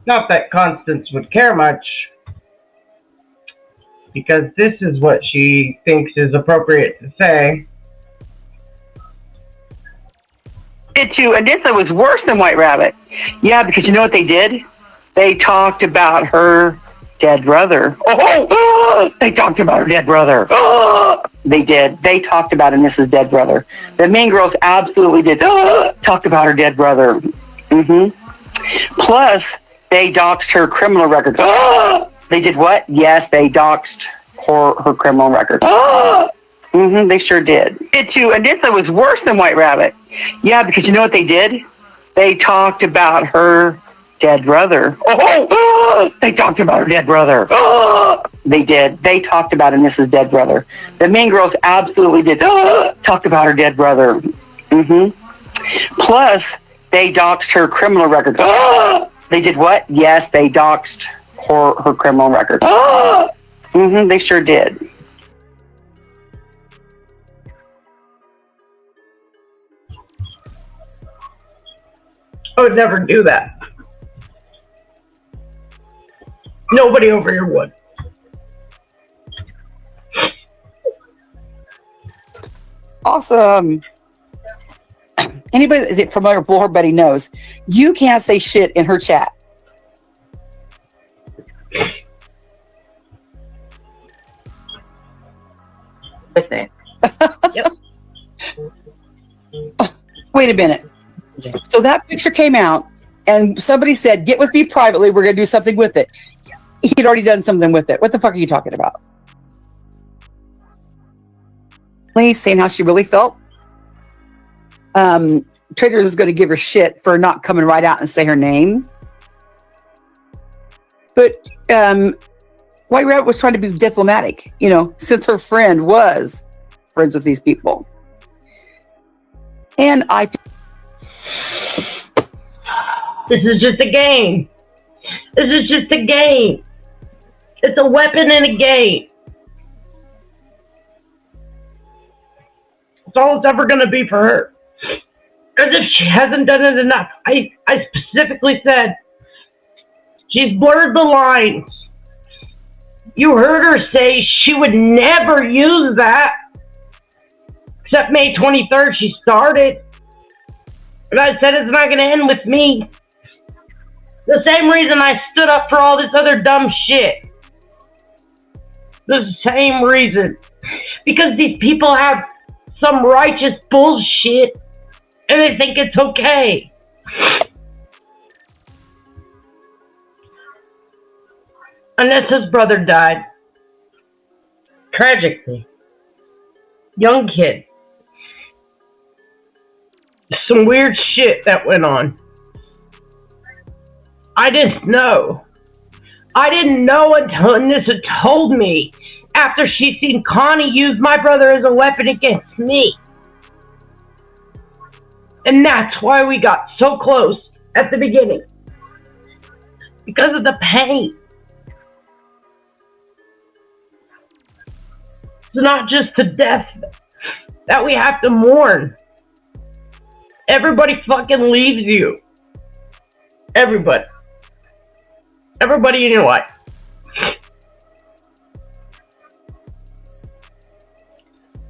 Not that Constance would care much, because this is what she thinks is appropriate to say. It too, Anisa was worse than White Rabbit. Yeah, because you know what they did? They talked about her dead brother. They talked about her dead brother. They did. They talked about Anisa's dead brother. The Mean Girls absolutely did talk about her dead brother. Plus, they doxed her criminal record. They did what? Yes, they doxed her criminal record. They sure did. It too, Anisa was worse than White Rabbit. Yeah, because you know what they did? They talked about her dead brother. They talked about her dead brother. They did. They talked about Anisa's dead brother. The Mean Girls absolutely did talk about her dead brother. Plus, they doxed her criminal record. They did what? Yes, they doxed her criminal record. They sure did. I would never do that. Nobody over here would. Awesome. Anybody that's familiar with her buddy knows you can't say shit in her chat. Listen. Yep. Wait a minute. So that picture came out, and somebody said, "Get with me privately. We're going to do something with it." He'd already done something with it. What the fuck are you talking about? Please, saying how she really felt. Traitors is going to give her shit for not coming right out and say her name. But White Rabbit was trying to be diplomatic, since her friend was friends with these people. And This is just a game. This is just a game. It's a weapon in a game. It's all it's ever going to be for her. Because if she hasn't done it enough, I specifically said, she's blurred the lines. You heard her say she would never use that. Except May 23rd, she started. And I said it's not going to end with me. The same reason I stood up for all this other dumb shit. The same reason. Because these people have some righteous bullshit and they think it's okay. Anissa's brother died. Tragically. Young kid. Some weird shit that went on. I didn't know. I didn't know until Anisa told me after she seen Connie use my brother as a weapon against me. And that's why we got so close at the beginning. Because of the pain. It's not just the death that we have to mourn. Everybody fucking leaves you. Everybody. Everybody in your life.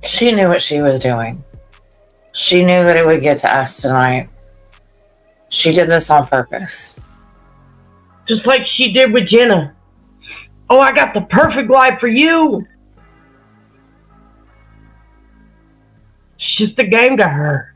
She knew what she was doing. She knew that it would get to us tonight. She did this on purpose. Just like she did with Jenna. Oh, I got the perfect life for you. It's just a game to her.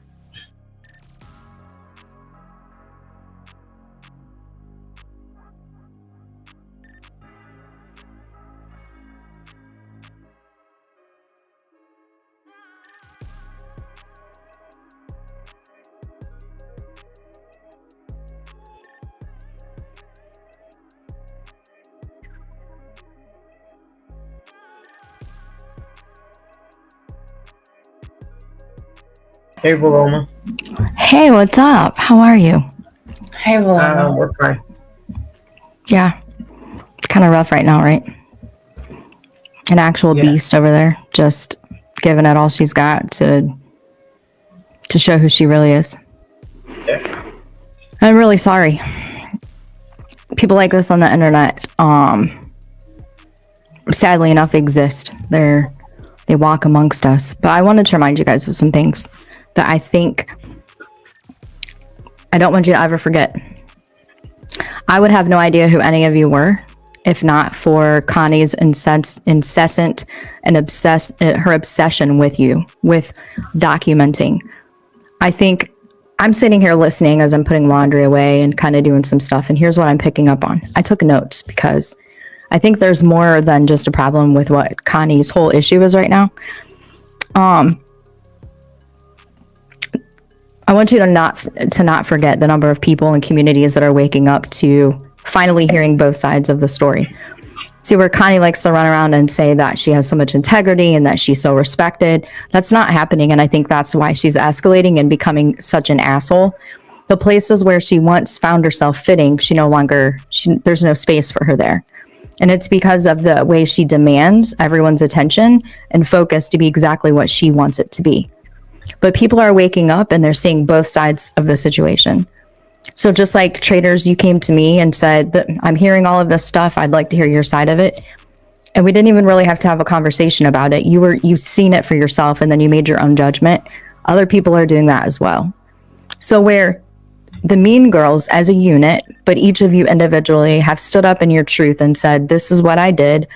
Hey, Paloma. Hey, what's up? How are you? Hey, Paloma. We're fine. Yeah. It's kind of rough right now, right? An actual beast over there, just giving it all she's got to show who she really is. Yeah. I'm really sorry. people like this on the internet, sadly enough, exist. They walk amongst us. But I wanted to remind you guys of some things that I think I don't want you to ever forget. I would have no idea who any of you were if not for Connie's incessant and her obsession with you, with documenting. I think I'm sitting here listening as I'm putting laundry away and kind of doing some stuff, and here's what I'm picking up on. I took notes because I think there's more than just a problem with what Connie's whole issue is right now. I want you to not forget the number of people and communities that are waking up to finally hearing both sides of the story. See, where Connie likes to run around and say that she has so much integrity and that she's so respected, that's not happening. And I think that's why she's escalating and becoming such an asshole. The places where she once found herself fitting, there's no space for her there. And it's because of the way she demands everyone's attention and focus to be exactly what she wants it to be. But people are waking up and they're seeing both sides of the situation. So just like Traitors, you came to me and said that I'm hearing all of this stuff. I'd like to hear your side of it. And we didn't even really have to have a conversation about it. You've seen it for yourself and then you made your own judgment. Other people are doing that as well. So where the mean girls as a unit, but each of you individually have stood up in your truth and said, this is what I did.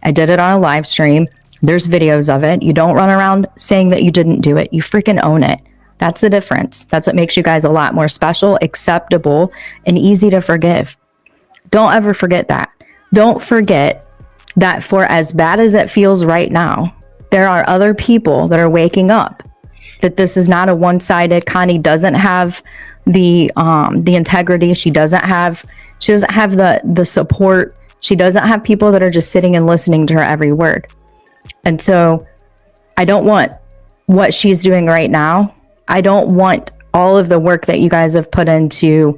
I did it on a live stream. There's videos of it. You don't run around saying that you didn't do it. You freaking own it. That's the difference. That's what makes you guys a lot more special, acceptable, and easy to forgive. Don't ever forget that. Don't forget that for as bad as it feels right now, there are other people that are waking up. That this is not a one-sided. Connie doesn't have the integrity. She doesn't have the support. She doesn't have people that are just sitting and listening to her every word. And so I don't want what she's doing right now. I don't want all of the work that you guys have put into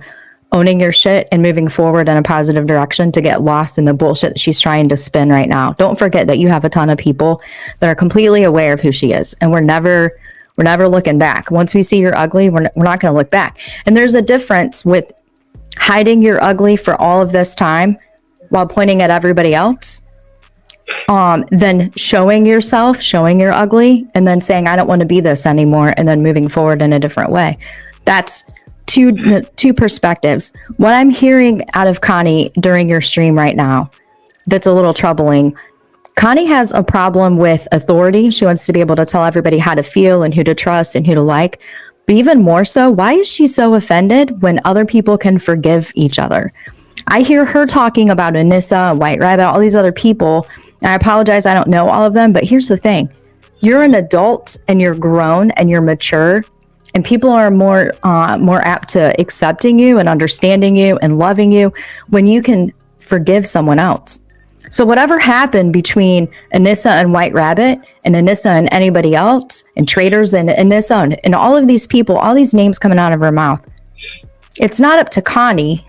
owning your shit and moving forward in a positive direction to get lost in the bullshit that she's trying to spin right now. Don't forget that you have a ton of people that are completely aware of who she is. And we're never looking back. Once we see you're ugly, we're not going to look back. And there's a difference with hiding your ugly for all of this time while pointing at everybody else. Then showing yourself, showing you're ugly, and then saying, I don't want to be this anymore, and then moving forward in a different way. That's two perspectives. What I'm hearing out of Connie during your stream right now that's a little troubling. Connie has a problem with authority. She wants to be able to tell everybody how to feel and who to trust and who to like. But even more so, why is she so offended when other people can forgive each other? I hear her talking about Anisa, White Rabbit, all these other people. And I apologize, I don't know all of them, but here's the thing. You're an adult and you're grown and you're mature, and people are more apt to accepting you and understanding you and loving you when you can forgive someone else. So whatever happened between Anisa and White Rabbit and Anisa and anybody else and Traitors and Anisa and all of these people, all these names coming out of her mouth, it's not up to Connie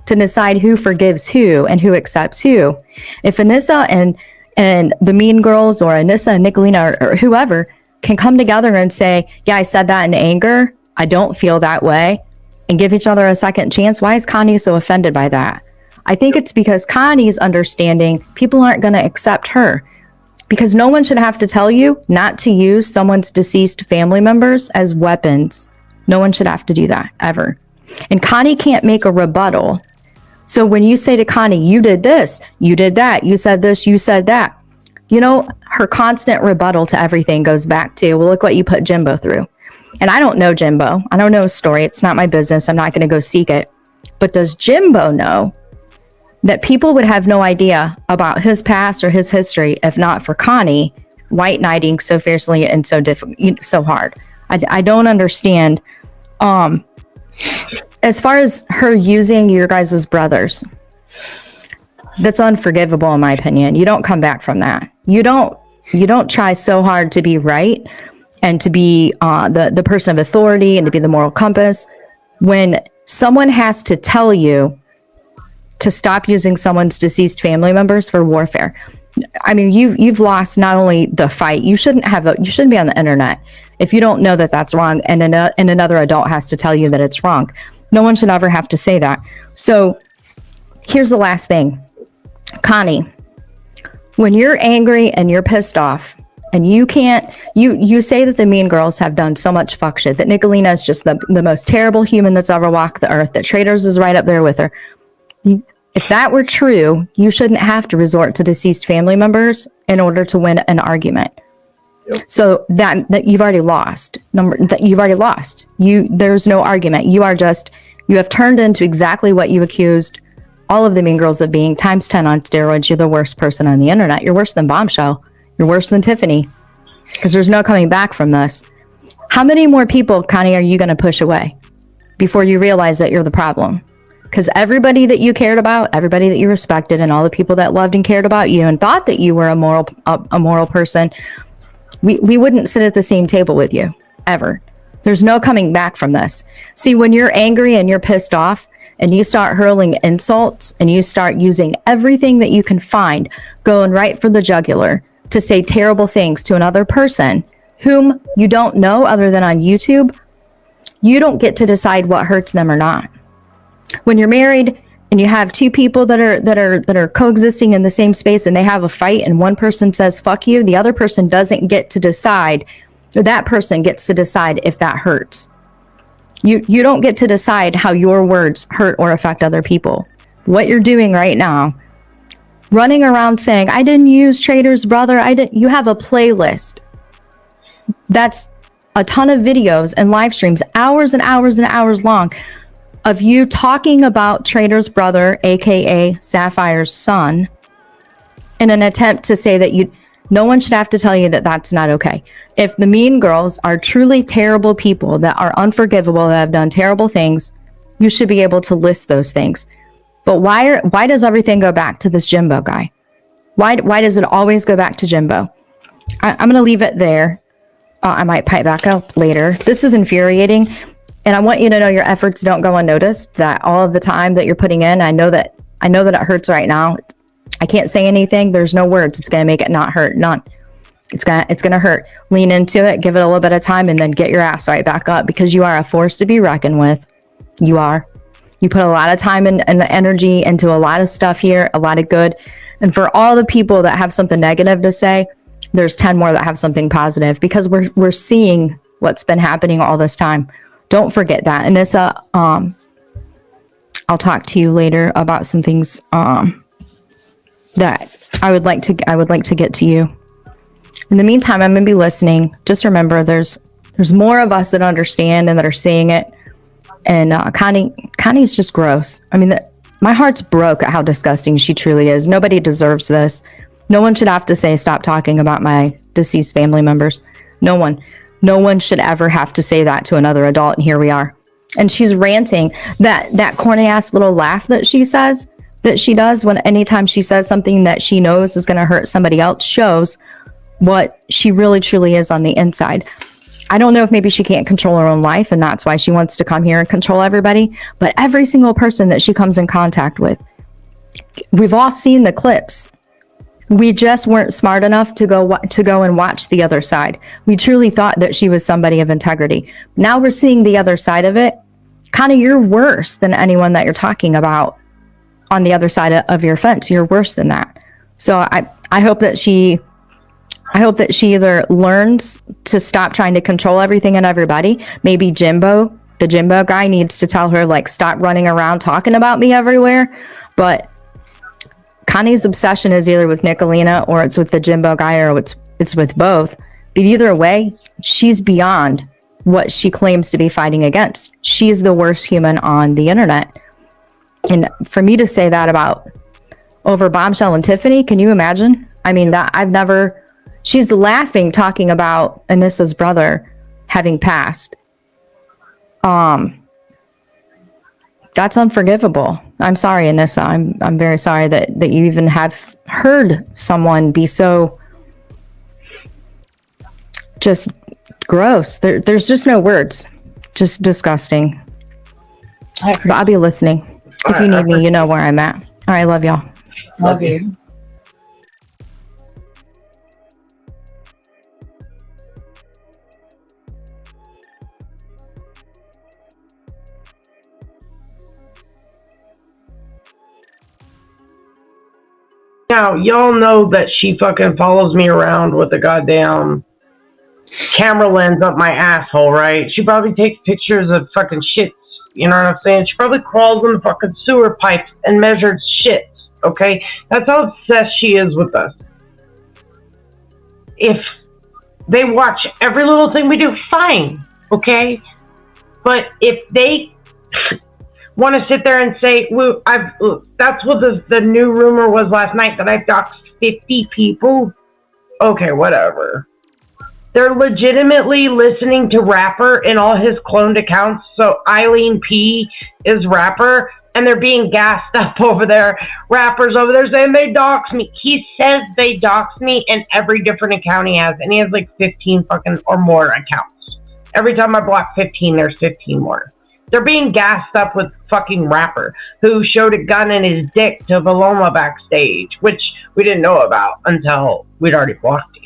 to decide who forgives who and who accepts who. If Anisa and the Mean Girls or Anisa and Nicolina or whoever can come together and say, yeah, I said that in anger, I don't feel that way, and give each other a second chance, why is Connie so offended by that? I think it's because Connie's understanding people aren't going to accept her, because no one should have to tell you not to use someone's deceased family members as weapons. No one should have to do that ever. And Connie can't make a rebuttal. So when you say to Connie, you did this, you did that, you said this, you said that, you know, her constant rebuttal to everything goes back to, well, look what you put Jimbo through. And I don't know Jimbo. I don't know his story. It's not my business. I'm not going to go seek it. But does Jimbo know that people would have no idea about his past or his history if not for Connie white knighting so fiercely and so hard? I don't understand. As far as her using your guys' brothers, that's unforgivable in my opinion. You don't come back from that. You don't try so hard to be right and to be the person of authority and to be the moral compass when someone has to tell you to stop using someone's deceased family members for warfare. I mean, you've lost not only the fight, you shouldn't be on the internet if you don't know that that's wrong, and another adult has to tell you that it's wrong. No one should ever have to say that. So here's the last thing. Connie, when you're angry and you're pissed off and you can't, you say that the Mean Girls have done so much fuck shit, that Nicolina is just the most terrible human that's ever walked the earth, that Traitors is right up there with her. If that were true, you shouldn't have to resort to deceased family members in order to win an argument. So that you've already lost. You've already lost. There's no argument. You have turned into exactly what you accused all of the Mean Girls of being, times 10 on steroids. You're the worst person on the internet. You're worse than Bombshell. You're worse than Tiffany. Because there's no coming back from this. How many more people, Connie, are you going to push away before you realize that you're the problem? Because everybody that you cared about, everybody that you respected, and all the people that loved and cared about you and thought that you were a moral person, we wouldn't sit at the same table with you, ever. There's no coming back from this. See, when you're angry and you're pissed off, and you start hurling insults and you start using everything that you can find, going right for the jugular to say terrible things to another person whom you don't know other than on YouTube, you don't get to decide what hurts them or not. When you're married and you have two people that are coexisting in the same space and they have a fight and one person says fuck you, the other person doesn't get to decide, or that person gets to decide if that hurts. You don't get to decide how your words hurt or affect other people. What you're doing right now, running around saying, I didn't use Traitor's brother, you have a playlist. That's a ton of videos and live streams, hours and hours and hours long, of you talking about Traitor's brother, aka Sapphire's son, in an attempt to say that no one should have to tell you that that's not okay. If the Mean Girls are truly terrible people that are unforgivable, that have done terrible things, you should be able to list those things. But why does everything go back to this Jimbo guy? Why does it always go back to Jimbo? I'm going to leave it there. I might pipe back up later. This is infuriating. And I want you to know your efforts don't go unnoticed, that all of the time that you're putting in, I know that it hurts right now. I can't say anything. There's no words. It's going to make it not hurt. None. It's going to hurt. Lean into it, give it a little bit of time, and then get your ass right back up, because you are a force to be reckoned with. You are. You put a lot of time and energy into a lot of stuff here, a lot of good. And for all the people that have something negative to say, there's 10 more that have something positive, because we're seeing what's been happening all this time. Don't forget that. Anisa, I'll talk to you later about some things that I would like to get to you. In the meantime, I'm going to be listening. Just remember, there's more of us that understand and that are seeing it. And Connie's just gross. I mean, my heart's broke at how disgusting she truly is. Nobody deserves this. No one should have to say, stop talking about my deceased family members. No one should ever have to say that to another adult. And here we are. And she's ranting. That corny ass little laugh that she says, that she does anytime she says something that she knows is going to hurt somebody else, shows what she really truly is on the inside. I don't know if maybe she can't control her own life and that's why she wants to come here and control everybody, but every single person that she comes in contact with, we've all seen the clips. We just weren't smart enough to go and watch the other side. We truly thought that she was somebody of integrity. Now we're seeing the other side of it. Connie, you're worse than anyone that you're talking about on the other side of your fence. You're worse than that. So I hope that she either learns to stop trying to control everything and everybody. Maybe the Jimbo guy needs to tell her, like, stop running around talking about me everywhere. But Connie's obsession is either with Nicolina or it's with the Jimbo guy, or it's with both. But either way, she's beyond what she claims to be fighting against. She's the worst human on the internet. And for me to say that about over Bombshell and Tiffany, can you imagine? I mean, she's laughing talking about Anissa's brother having passed. That's unforgivable. I'm sorry, Anisa. I'm very sorry that you even have heard someone be so just gross. There's just no words. Just disgusting. But I'll be listening. If you need me, you know where I'm at. All right, love y'all. Love you. Now, y'all know that she fucking follows me around with a goddamn camera lens up my asshole, right? She probably takes pictures of fucking shits. You know what I'm saying? She probably crawls in the fucking sewer pipes and measures shits, okay? That's how obsessed she is with us. If they watch every little thing we do, fine, okay? But if they want to sit there and say, well, that's what the new rumor was last night, that I've doxed 50 people. Okay, whatever. They're legitimately listening to Rapper in all his cloned accounts. So Eileen P is Rapper, and they're being gassed up over there. Rapper's over there saying they doxed me. He says they doxed me in every different account he has, and he has like 15 fucking or more accounts. Every time I block 15, there's 15 more. They're being gassed up with fucking Rapper, who showed a gun in his dick to Paloma backstage, which we didn't know about until we'd already blocked him.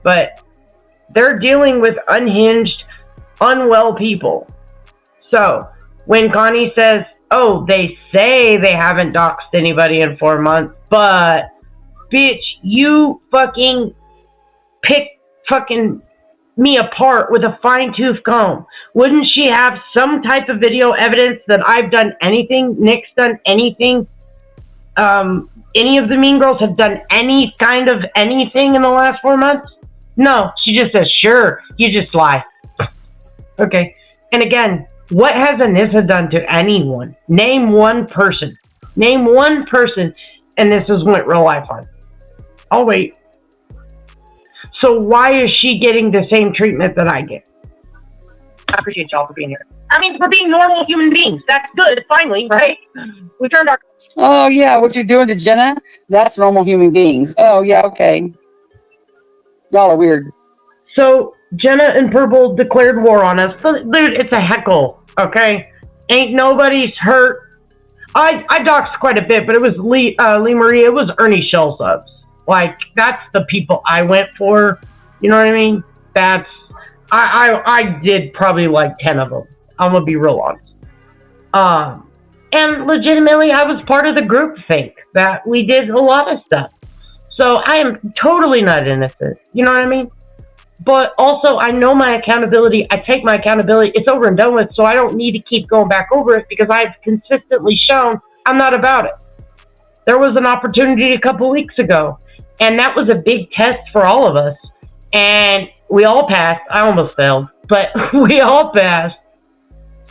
But they're dealing with unhinged, unwell people. So when Connie says, oh, they say they haven't doxed anybody in 4 months, but bitch, you fucking pick fucking me apart with a fine-tooth comb. Wouldn't she have some type of video evidence that I've done anything, Nick's done anything, any of the Mean Girls have done any kind of anything in the last 4 months? No, she just says, sure, you just lie. Okay. And again, what has Anisa done to anyone? Name one person. Name one person, and this is what real life on. I'll wait. So why is she getting the same treatment that I get? I appreciate y'all for being here. I mean, for being normal human beings. That's good, finally, right? We turned our... Oh, yeah, what you're doing to Jenna? That's normal human beings. Oh, yeah, okay. Y'all are weird. So, Jenna and Purple declared war on us. So, dude, it's a heckle, okay? Ain't nobody's hurt. I doxed quite a bit, but it was Lee Marie. It was Ernie Shell subs. Like, that's the people I went for. You know what I mean? That's... I did probably like 10 of them. I'm gonna be real honest. And legitimately, I was part of the group think that we did a lot of stuff. So I am totally not innocent. You know what I mean? But also, I know my accountability. I take my accountability. It's over and done with, so I don't need to keep going back over it because I've consistently shown I'm not about it. There was an opportunity a couple weeks ago, and that was a big test for all of us. And we all passed. I almost failed, but we all passed.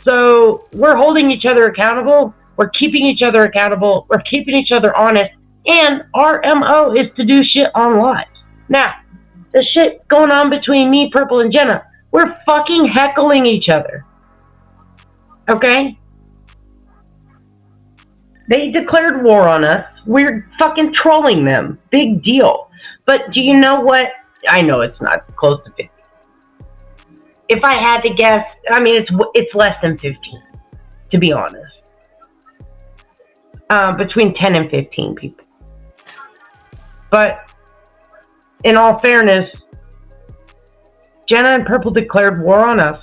So we're holding each other accountable. We're keeping each other accountable. We're keeping each other honest. And our MO is to do shit on live. Now, the shit going on between me, Purple, and Jenna, we're fucking heckling each other. Okay? They declared war on us. We're fucking trolling them. Big deal. But do you know what? I know it's not close to 50. If I had to guess, I mean, it's less than 15, to be honest. Between 10 and 15 people. But in all fairness, Jenna and Purple declared war on us.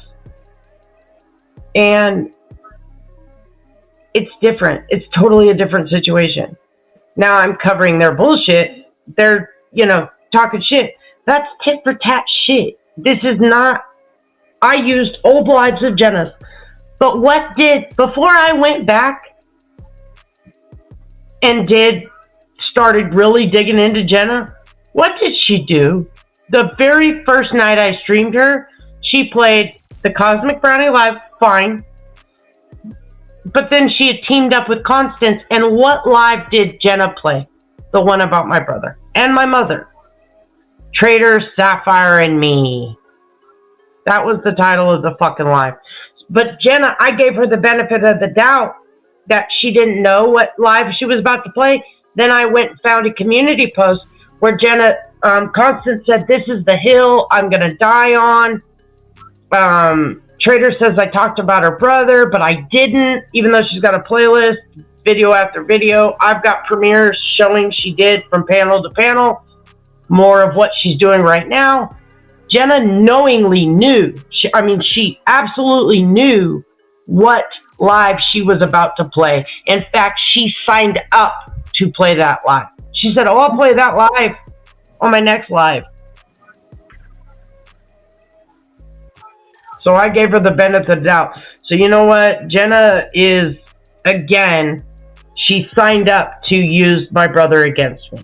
And it's different. It's totally a different situation. Now I'm covering their bullshit. They're, talking shit. That's tit for tat shit. This is not... I used old lives of Jenna's. But before I went back and started really digging into Jenna, what did she do? The very first night I streamed her, she played the Cosmic Brownie Live, fine. But then she had teamed up with Constance, and what live did Jenna play? The one about my brother and my mother. Traitors, Sapphire, and Me. That was the title of the fucking live. But Jenna, I gave her the benefit of the doubt that she didn't know what live she was about to play. Then I went and found a community post where Jenna, Constance said, "This is the hill I'm gonna die on." Traitor says I talked about her brother, but I didn't, even though she's got a playlist, video after video. I've got premieres showing she did from panel to panel, more of what she's doing right now. Jenna knowingly knew, she absolutely knew what live she was about to play. In fact, she signed up to play that live. She said, "Oh, I'll play that live on my next live." So I gave her the benefit of the doubt. So you know what? Jenna is, again, she signed up to use my brother against me.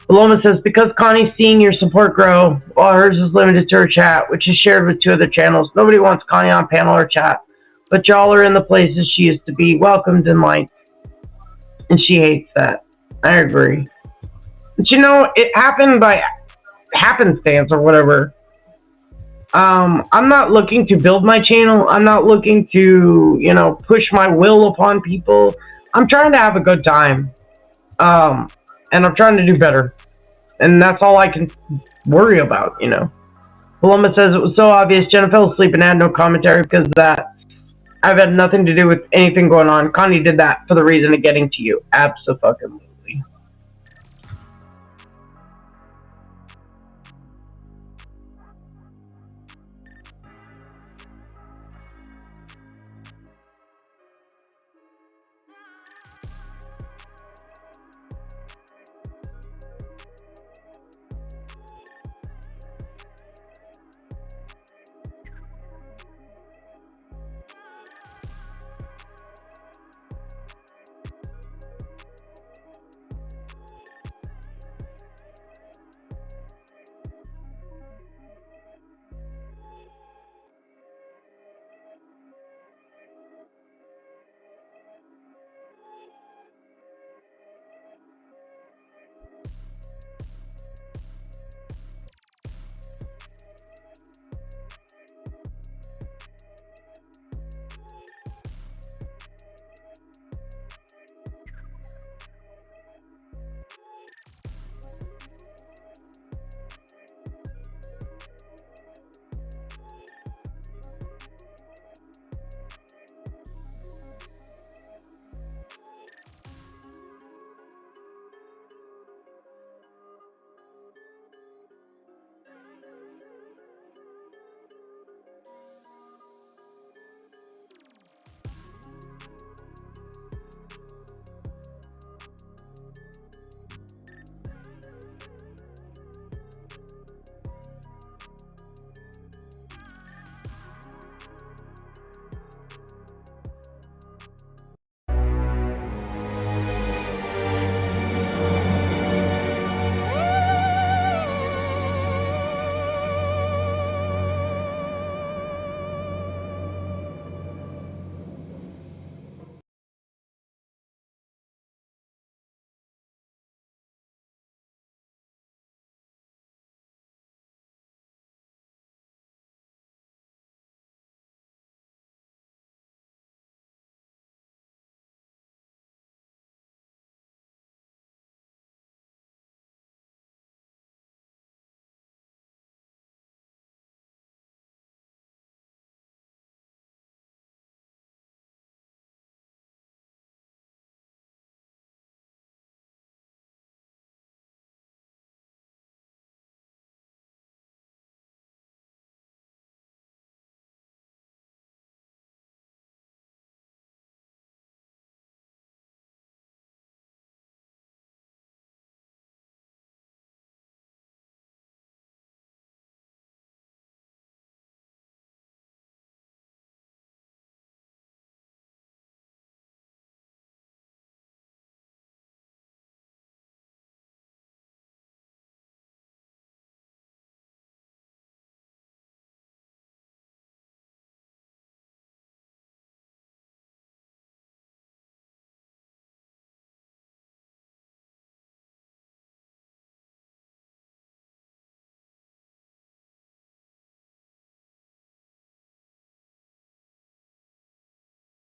Paloma says, "Because Connie's seeing your support grow, while hers is limited to her chat, which is shared with 2 other channels. Nobody wants Connie on panel or chat, but y'all are in the places she used to be, welcomed and liked." And she hates that. I agree. But you know, it happened by happenstance or whatever. I'm not looking to build my channel. I'm not looking to, push my will upon people. I'm trying to have a good time. And I'm trying to do better. And that's all I can worry about, Paloma says, "It was so obvious. Jenna fell asleep and had no commentary because of that. I've had nothing to do with anything going on. Connie did that for the reason of getting to you." Abso-fucking-lutely.